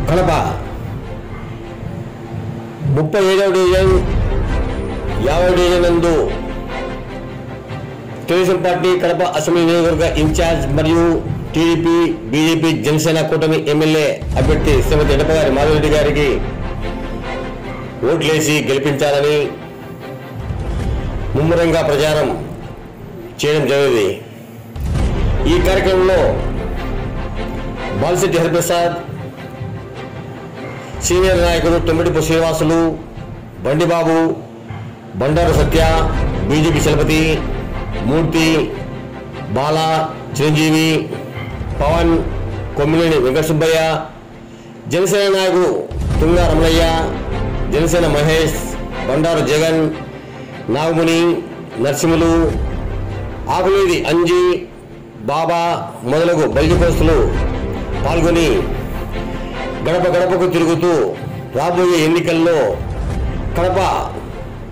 Kadapa 37వ division 50వ division నందు Telugu Desam party Kadapa assembly నియోజకవర్గ incharge మరియు టీడీపీ బీజేపీ జనసేన కూటమి ఎమ్మెల్యే అభ్యర్థి శ్రీమతి ఎడపగారి మాధవరెడ్డి గారికి ఓట్లేసి గెలిపించాలని ముమ్మరంగా ప్రచారం చేయడం జరిగింది. ఈ కార్యక్రమంలో బాలిశెట్టి హరిప్రసాద్, సీనియర్ నాయకులు తొమ్మిడిపు శ్రీనివాసులు, బండిబాబు, బండారు సత్య, బీజేపీ చలపతి, మూర్తి, బాల, చిరంజీవి, పవన్, కొమ్మినేని వెంకట సుబ్బయ్య, జనసేన నాయకుడు తుంగ రమణయ్య, జనసేన మహేష్, బండారు జగన్, నాగముని, నరసింహులు, ఆకులేది అంజి, బాబా మొదలగు బలిజకోస్తులు పాల్గొని గడప గడపకు తిరుగుతూ రాబోయే ఎన్నికల్లో కడప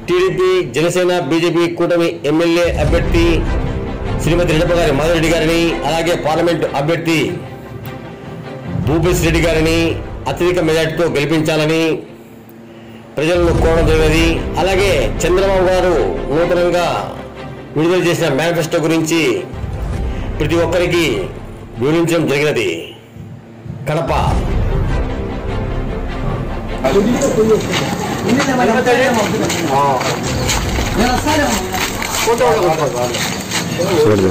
టీడీపీ జనసేన బీజేపీ కూటమి ఎమ్మెల్యే అభ్యర్థి శ్రీమతి ఎడపగారి మాధవరెడ్డి గారిని, అలాగే పార్లమెంటు అభ్యర్థి భూపేశ్ రెడ్డి గారిని అత్యధిక మెజార్టీతో గెలిపించాలని ప్రజలను కోరడం జరిగినది. అలాగే చంద్రబాబు గారు నూతనంగా విడుదల చేసిన మేనిఫెస్టో గురించి ప్రతి ఒక్కరికి వివరించడం జరిగినది. కడప చూడండి.